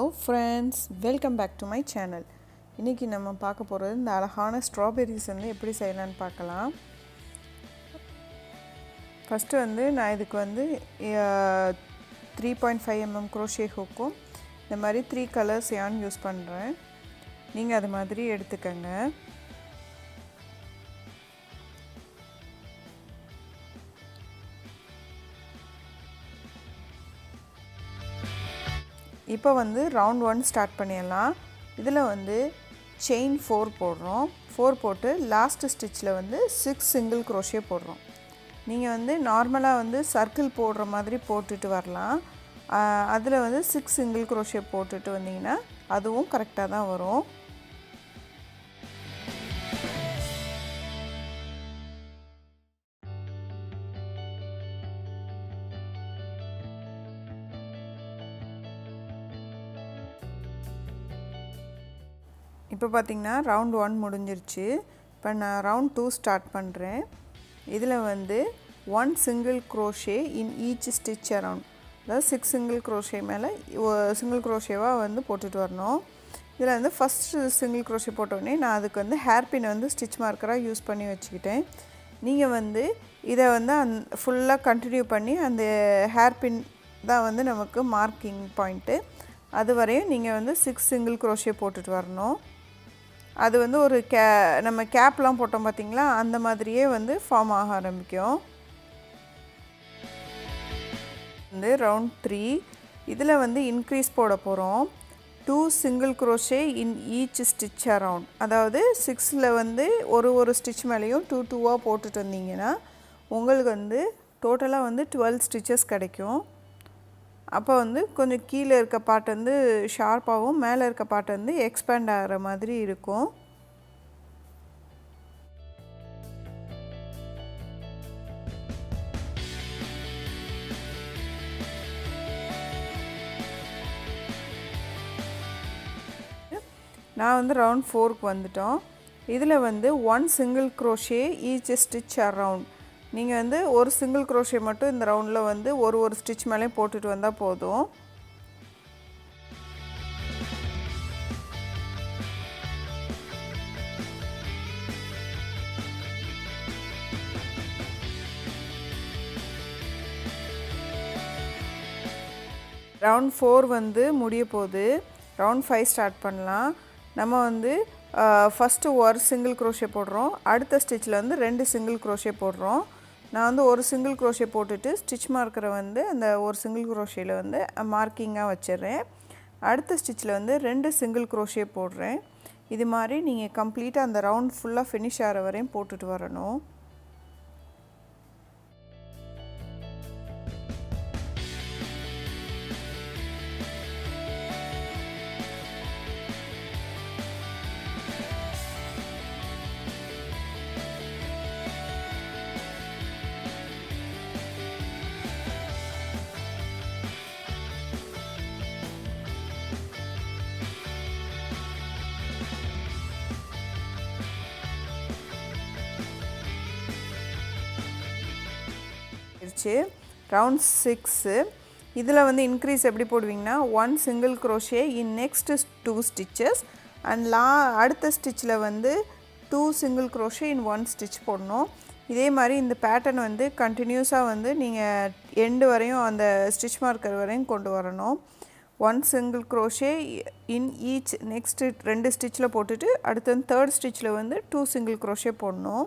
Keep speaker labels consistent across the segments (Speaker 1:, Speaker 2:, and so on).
Speaker 1: Hello friends, welcome back to my channel. இன்னைக்கு நம்ம பார்க்க போறது இந்த அழகான ஸ்ட்ராபெரிஸ் வந்து எப்படி செய்யலாம்னு பார்க்கலாம். ஃபர்ஸ்ட் வந்து நான் இதுக்கு வந்து 3.5 mm crochet hook இந்த மாதிரி 3 கலர்ஸ் yarn யூஸ் பண்றேன். நீங்க அது மாதிரி எடுத்துக்கங்க. இப்போ வந்து ரவுண்ட் 1 ஸ்டார்ட் பண்ணிடலாம். இதில் வந்து செயின் 4 போடுறோம். 4 போட்டு லாஸ்ட் ஸ்டிச்சில் வந்து 6 சிங்கிள் crochet போடுறோம். நீங்கள் வந்து நார்மலாக வந்து சர்க்கிள் போடுற மாதிரி போட்டுட்டு வரலாம். அதில் வந்து 6 சிங்கிள் crochet போட்டுட்டு வந்தீங்கன்னா அதுவும் கரெக்டாக தான் வரும். இப்போ பார்த்தீங்கன்னா ரவுண்ட் 1 முடிஞ்சிருச்சு. இப்போ நான் ரவுண்ட் 2 ஸ்டார்ட் பண்ணுறேன். இதில் வந்து 1 single crochet in each stitch around, அதாவது 6 சிங்கிள் crochet மேலே சிங்கிள் crochetவாக வந்து போட்டுட்டு வரணும். இதில் வந்து ஃபஸ்ட்டு சிங்கிள் crochet போட்டோடனே நான் அதுக்கு வந்து ஹேர் பின் வந்து ஸ்டிச் மார்க்கராக யூஸ் பண்ணி வச்சுக்கிட்டேன். நீங்கள் வந்து இதை வந்து ஃபுல்லாக கண்டினியூ பண்ணி அந்த ஹேர் பின் தான் வந்து நமக்கு மார்க்கிங் பாயிண்ட்டு. அது வரையும் நீங்கள் வந்து 6 சிங்கிள் crochet போட்டுட்டு வரணும். அது வந்து ஒரு நம்ம கேப்லாம் போட்டோம் பார்த்தீங்களா, அந்த மாதிரியே வந்து ஃபார்ம் ஆக ஆரம்பிக்கும். வந்து ரவுண்ட் 3 இதில் வந்து இன்க்ரீஸ் போட போகிறோம். 2 single crochet in each stitch around, அதாவது 6ல் வந்து ஒரு ஸ்டிச் மேலேயும் 2 போட்டுட்டு வந்தீங்கன்னா உங்களுக்கு வந்து டோட்டலாக வந்து 12 ஸ்டிச்சஸ் கிடைக்கும். அப்போ வந்து கொஞ்சம் கீழே இருக்க பார்ட் வந்து ஷார்ப்பாகவும் மேலே இருக்க பார்ட் வந்து எக்ஸ்பேண்ட் ஆகிற மாதிரி இருக்கும். நான் வந்து ரவுண்ட் 4க்கு வந்துட்டோம். இதில் வந்து 1 single crochet each stitch around. நீங்கள் வந்து ஒரு சிங்கிள் crochet மட்டும் இந்த ரவுண்டில் வந்து ஒரு ஸ்டிச் மேலே போட்டுட்டு வந்தால் போதும். ரவுண்ட் 4 வந்து முடிய போகுது. ரவுண்ட் 5 ஸ்டார்ட் பண்ணலாம். நம்ம வந்து ஃபஸ்ட்டு ஒரு சிங்கிள் crochet போடுறோம். அடுத்த ஸ்டிச்சில் வந்து 2 சிங்கிள் crochet போடுறோம். நான் வந்து ஒரு சிங்கிள் crochet போட்டுட்டு ஸ்டிச் மார்க்கரை வந்து அந்த ஒரு சிங்கிள் crochetல வந்து மார்க்கிங்காக வச்சிடுறேன். அடுத்த ஸ்டிச்சில் வந்து 2 சிங்கிள் crochet போடுறேன். இது மாதிரி நீங்கள் கம்ப்ளீட்டாக அந்த ரவுண்ட் ஃபுல்லாக ஃபினிஷ் ஆகிற வரையும் போட்டுட்டு வரணும். ரவுண்ட் 6 இதில் வந்து இன்க்ரீஸ் எப்படி போடுவீங்கன்னா 1 single crochet in next 2 stitches and அடுத்த ஸ்டிச்சில் வந்து 2 சிங்கிள் crochet இன் 1 ஸ்டிச் போடணும். இதே மாதிரி இந்த பேட்டர்ன் வந்து கண்டினியூஸாக வந்து நீங்கள் எண்டு வரையும் அந்த ஸ்டிச் மார்க்கர் வரையும் கொண்டு வரணும். 1 single crochet in each next 2 ஸ்டிச்சில் போட்டுட்டு அடுத்த 3rd ஸ்டிச்சில் வந்து 2 சிங்கிள் crochet போடணும்.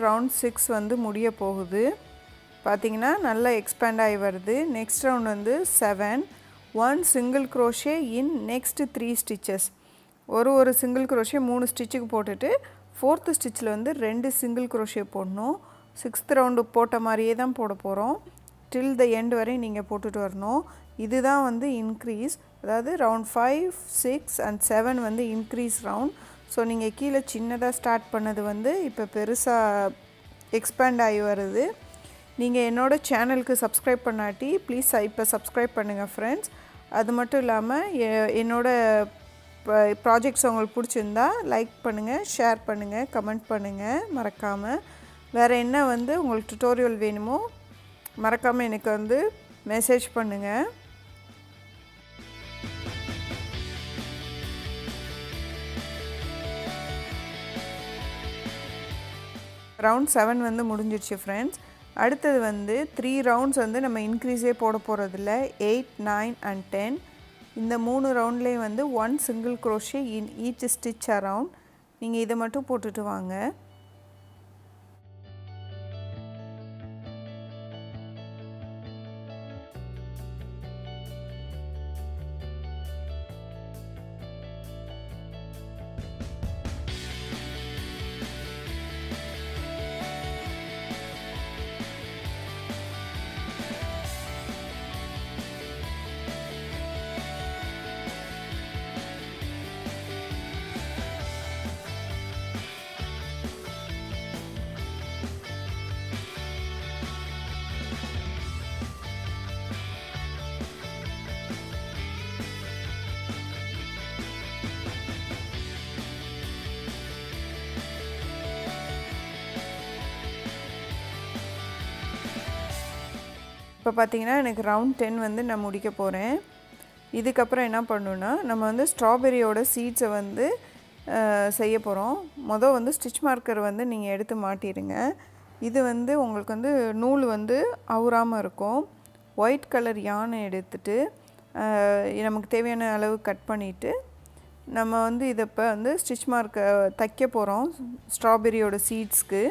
Speaker 1: ரவுண்ட் 6 வந்து முடிய போகுது. பார்த்தீங்கன்னா நல்லா எக்ஸ்பேண்ட் ஆகி வருது. நெக்ஸ்ட் ரவுண்ட் வந்து 7 1 single crochet in next 3 stitches. ஒரு single crochet 3 ஸ்டிச்சுக்கு போட்டுட்டு 4th ஸ்டிச்சில் வந்து 2 single crochet போடணும். 6th ரவுண்டு போட்ட மாதிரியே தான் போட போகிறோம். till the end வரை நீங்கள் போட்டுட்டு வரணும். இதுதான் வந்து இன்க்ரீஸ், அதாவது ரவுண்ட் 5, 6 and 7 வந்து இன்க்ரீஸ் ரவுண்ட். ஸோ நீங்கள் கீழே சின்னதாக ஸ்டார்ட் பண்ணது வந்து இப்போ பெருசாக எக்ஸ்பேண்ட் ஆகி வருது. நீங்கள் என்னோட சேனலுக்கு சப்ஸ்கிரைப் பண்ணாட்டி ப்ளீஸ் இப்போ சப்ஸ்கிரைப் பண்ணுங்கள் ஃப்ரெண்ட்ஸ். அது மட்டும் இல்லாமல் என்னோட ப்ராஜெக்ட்ஸ் உங்களுக்கு பிடிச்சிருந்தா லைக் பண்ணுங்கள், ஷேர் பண்ணுங்கள், கமெண்ட் பண்ணுங்கள் மறக்காமல். வேறு என்ன வந்து உங்களுக்கு டுட்டோரியல் வேணுமோ மறக்காமல் எனக்கு வந்து மெசேஜ் பண்ணுங்கள். ரவுண்ட் 7 வந்து முடிஞ்சிடுச்சு ஃப்ரெண்ட்ஸ். அடுத்தது வந்து 3 ரவுண்ட்ஸ் வந்து நம்ம இன்க்ரீஸே போட போகிறதில்ல. 8, 9 and 10 இந்த 3 ரவுண்ட்லேயும் வந்து 1 single crochet in each stitch around. நீங்கள் இதை மட்டும் போட்டுட்டு வாங்க. இப்போ பார்த்தீங்கன்னா எனக்கு ரவுண்ட் 10 வந்து நான் முடிக்க போகிறேன். இதுக்கப்புறம் என்ன பண்ணணுன்னா நம்ம வந்து ஸ்ட்ராபெரியோட சீட்ஸை வந்து செய்ய போகிறோம். மொதல் வந்து ஸ்டிச் மார்க்கர் வந்து நீங்கள் எடுத்து மாட்டிடுங்க. இது வந்து உங்களுக்கு வந்து நூல் வந்து அவுறாமல் இருக்கும். ஒயிட் கலர் யானை எடுத்துட்டு நமக்கு தேவையான அளவு கட் பண்ணிவிட்டு நம்ம வந்து இதை இப்போ வந்து ஸ்டிச் மார்க்கை தைக்க போகிறோம் ஸ்ட்ராபெரியோட சீட்ஸ்க்கு.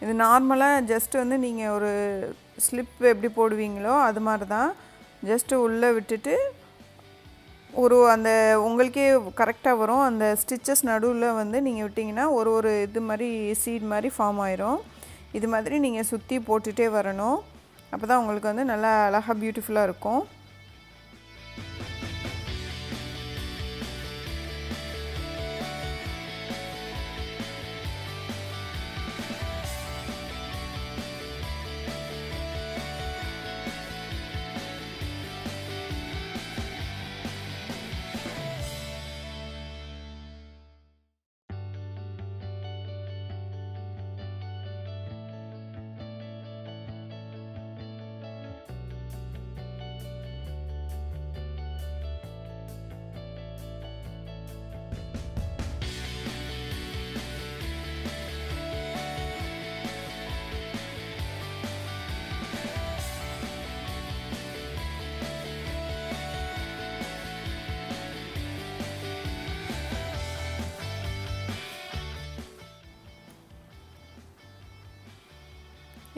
Speaker 1: இது நார்மலாக ஜஸ்ட் வந்து நீங்கள் ஒரு ஸ்லிப் எப்படி போடுவீங்களோ அது மாதிரி தான். ஜஸ்ட்டு உள்ளே விட்டுட்டு அந்த உங்களுக்கே கரெக்டாக வரும். அந்த ஸ்டிச்சஸ் நடுவில் வந்து நீங்கள் விட்டிங்கன்னா ஒரு இது மாதிரி சீட் மாதிரி ஃபார்ம் ஆயிரும். இது மாதிரி நீங்கள் சுற்றி போட்டுகிட்டே வரணும். அப்போ தான் உங்களுக்கு வந்து நல்லா அழகாக பியூட்டிஃபுல்லாக இருக்கும்.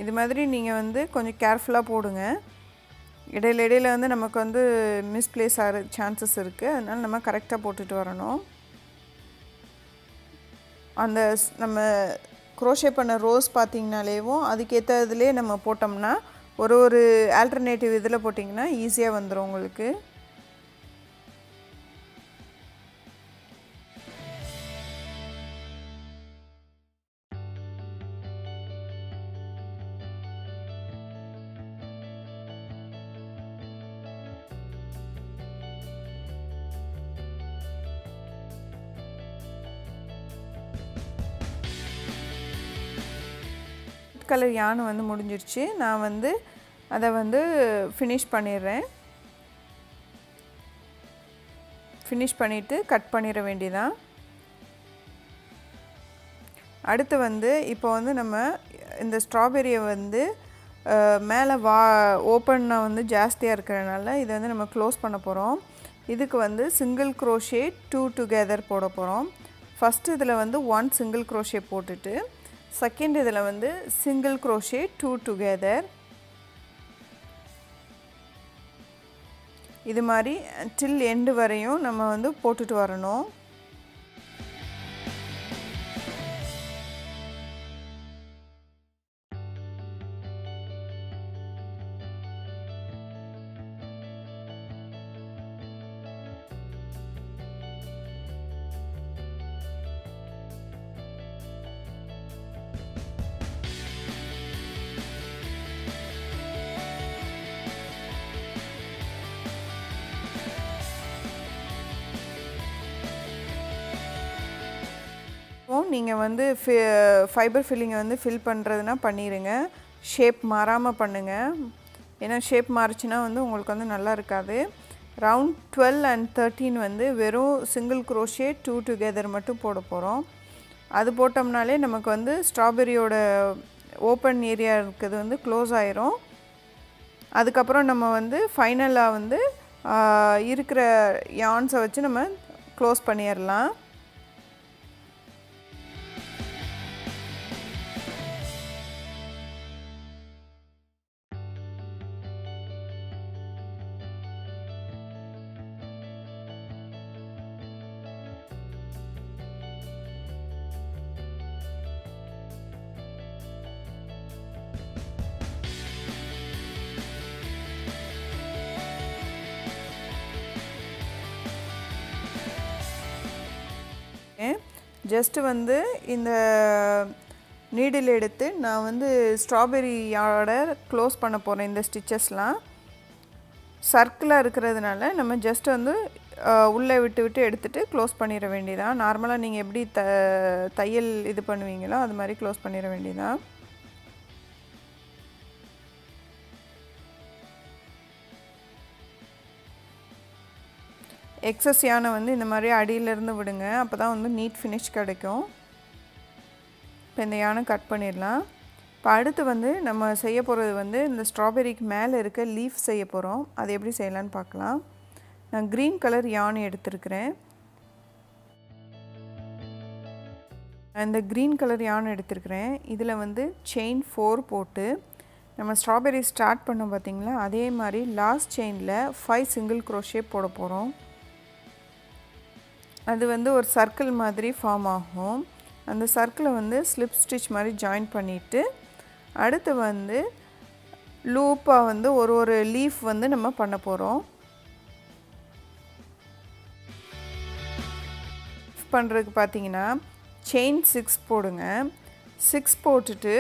Speaker 1: இது மாதிரி நீங்கள் வந்து கொஞ்சம் கேர்ஃபுல்லாக போடுங்க. இடையில வந்து நமக்கு வந்து மிஸ்பிளேஸ் ஆகிற சான்சஸ் இருக்குது. அதனால் நம்ம கரெக்டாக போட்டுட்டு வரணும். அந்த நம்ம க்ரோஷே பண்ண ரோஸ் பார்த்திங்கனாலேவும் அதுக்கேற்ற இதுலேயே நம்ம போட்டோம்னா ஒரு ஆல்டர்னேட்டிவ் இதில் போட்டிங்கன்னா ஈஸியாக வந்துடும் உங்களுக்கு. கலர் யானை வந்து முடிஞ்சிருச்சு. நான் வந்து அதை வந்து ஃபினிஷ் பண்ணிடுறேன். ஃபினிஷ் பண்ணிவிட்டு கட் பண்ணிட வேண்டியதான். அடுத்து வந்து இப்போ வந்து நம்ம இந்த ஸ்ட்ராபெரியை வந்து மேலே ஓப்பனாக வந்து ஜாஸ்தியாக இருக்கிறதுனால இதை வந்து நம்ம க்ளோஸ் பண்ண போகிறோம். இதுக்கு வந்து சிங்கிள் க்ரோஷே 2 டுகெதர் போட போகிறோம். ஃபஸ்ட்டு இதில் வந்து 1 சிங்கிள் க்ரோஷே போட்டுட்டு செகண்ட் இதில் வந்து சிங்கிள் crochet 2 together. இது மாதிரி till end வரையும் நம்ம வந்து போட்டுட்டு வரணும். நீங்கள் வந்து ஃபைபர் ஃபில்லிங்கை வந்து ஃபில் பண்ணுறதுனா பண்ணிடுங்க. ஷேப் மாறாமல் பண்ணுங்கள். ஏன்னா ஷேப் மாறிச்சுன்னா வந்து உங்களுக்கு வந்து நல்லா இருக்காது. ரவுண்ட் 12 and 13 வந்து வெறும் சிங்கிள் crochet 2 together மட்டும் போட போகிறோம். அது போட்டோம்னாலே நமக்கு வந்து ஸ்ட்ராபெரியோட ஓப்பன் ஏரியா இருக்கிறது வந்து க்ளோஸ் ஆயிரும். அதுக்கப்புறம் நம்ம வந்து ஃபைனலாக வந்து இருக்கிற யான்ஸை வச்சு நம்ம க்ளோஸ் பண்ணிடலாம். ஜஸ்ட்டு வந்து இந்த நீடில் எடுத்து நான் வந்து ஸ்ட்ராபெரியோட க்ளோஸ் பண்ண போகிறேன். இந்த ஸ்டிச்சஸ்லாம் சர்க்கிளாக இருக்கிறதுனால நம்ம ஜஸ்ட் வந்து உள்ளே விட்டு எடுத்துகிட்டு க்ளோஸ் பண்ணிட வேண்டியதான். நார்மலாக நீங்கள் எப்படி தையல் இது பண்ணுவீங்களோ அது மாதிரி க்ளோஸ் பண்ணிட வேண்டியதான். எக்ஸஸ் யானை வந்து இந்த மாதிரி அடியிலேருந்து விடுங்க. அப்போ தான் வந்து நீட் ஃபினிஷ் கிடைக்கும். இப்போ இந்த யானை கட் பண்ணிடலாம். இப்போ அடுத்து வந்து நம்ம செய்ய போகிறது வந்து இந்த ஸ்ட்ராபெரிக்கு மேலே இருக்க லீஃப் செய்ய போகிறோம். அது எப்படி செய்யலான்னு பார்க்கலாம். நான் க்ரீன் கலர் யானை எடுத்துருக்கிறேன். இந்த க்ரீன் கலர் யானை எடுத்துருக்கிறேன். இதில் வந்து செயின் 4 போட்டு நம்ம ஸ்ட்ராபெரி ஸ்டார்ட் பண்ணோம் பார்த்திங்களா, அதே மாதிரி லாஸ்ட் செயினில் 5 சிங்கிள் crochet போட போகிறோம். அது வந்து ஒரு சர்க்கிள் மாதிரி ஃபார்ம் ஆகும். அந்த சர்க்கிளை வந்து ஸ்லிப் ஸ்டிச் மாதிரி ஜாயின் பண்ணிவிட்டு அடுத்து வந்து லூப்பாக வந்து ஒரு லீஃப் வந்து நம்ம பண்ண போகிறோம். பண்ணுறதுக்கு பார்த்தீங்கன்னா செயின் 6 போடுங்க. 6 போட்டுட்டு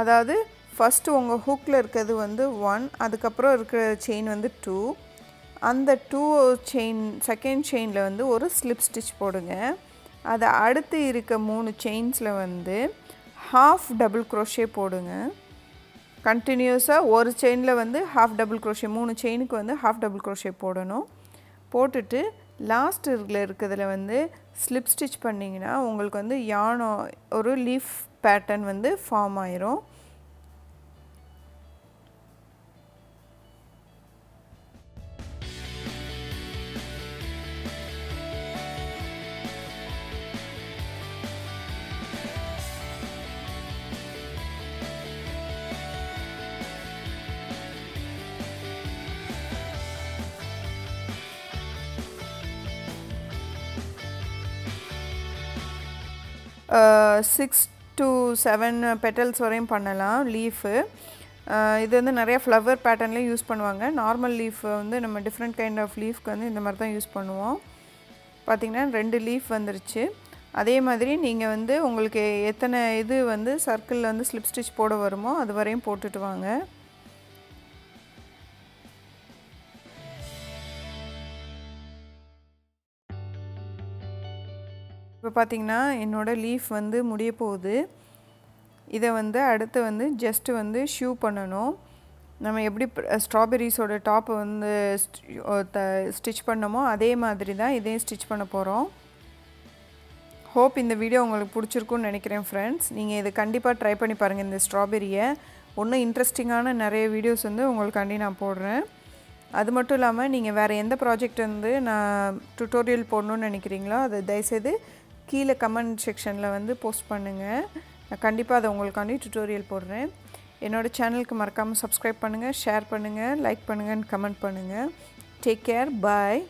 Speaker 1: அதாவது ஃபஸ்ட்டு உங்கள் ஹூக்கில் இருக்கிறது வந்து 1, அதுக்கப்புறம் இருக்கிற செயின் வந்து 2. அந்த 2 செயின் செகண்ட் செயினில் வந்து ஒரு ஸ்லிப் ஸ்டிச் போடுங்க. அதை அடுத்து இருக்க 3 செயின்ஸில் வந்து ஹாஃப் டபுள் crochet போடுங்க. கண்டினியூஸாக ஒரு செயினில் வந்து ஹாஃப் டபுள் crochet, 3 செயினுக்கு வந்து ஹாஃப் டபுள் crochet போடணும். போட்டுட்டு லாஸ்ட் இருக்கிறதுல வந்து ஸ்லிப் ஸ்டிச் பண்ணிங்கன்னா உங்களுக்கு வந்து யானோ ஒரு லீஃப் பேட்டர்ன் வந்து ஃபார்ம் ஆயிரும். சிக்ஸ் to 7 பெட்டல்ஸ் வரையும் பண்ணலாம் லீஃபு. இது வந்து நிறையா ஃப்ளவர் பேட்டர்ன்லேயும் யூஸ் பண்ணுவாங்க. நார்மல் லீஃப் வந்து நம்ம டிஃப்ரெண்ட் கைண்ட் ஆஃப் லீஃப்க்கு வந்து இந்த மாதிரி தான் யூஸ் பண்ணுவோம். பார்த்திங்கன்னா 2 லீஃப் வந்துருச்சு. அதே மாதிரி நீங்கள் வந்து உங்களுக்கு எத்தனை இது வந்து சர்க்கிளில் வந்து ஸ்லிப் ஸ்டிச் போட வருமோ அது வரையும் போட்டுட்டு வாங்க. இப்போ பார்த்திங்கன்னா என்னோடய லீஃப் வந்து முடிய போகுது. இதை வந்து அடுத்து வந்து ஜஸ்ட்டு வந்து ஷூ பண்ணணும். நம்ம எப்படி ஸ்ட்ராபெரிஸோட டாப்பை வந்து ஸ்டிச் பண்ணமோ அதே மாதிரி தான் இதையும் ஸ்டிச் பண்ண போகிறோம். ஹோப் இந்த வீடியோ உங்களுக்கு பிடிச்சிருக்குன்னு நினைக்கிறேன் ஃப்ரெண்ட்ஸ். நீங்கள் இதை கண்டிப்பாக ட்ரை பண்ணி பாருங்கள். இந்த ஸ்ட்ராபெரியை இன்னும் இன்ட்ரெஸ்டிங்கான நிறைய வீடியோஸ் வந்து உங்களுக்காண்டி நான் போடுறேன். அது மட்டும் இல்லாமல் நீங்கள் வேறு எந்த ப்ராஜெக்ட் வந்து நான் டுட்டோரியல் போடணுன்னு நினைக்கிறீங்களோ அதை தயவுசெய்து கீழே கமெண்ட் செக்ஷனில் வந்து போஸ்ட் பண்ணுங்கள். நான் கண்டிப்பாக அதை உங்களுக்காண்டி டியூட்டோரியல் போடுறேன். என்னோடய சேனலுக்கு மறக்காமல் சப்ஸ்கிரைப் பண்ணுங்கள், ஷேர் பண்ணுங்கள், லைக் பண்ணுங்கள், கமெண்ட் பண்ணுங்கள். டேக் கேர், பாய்.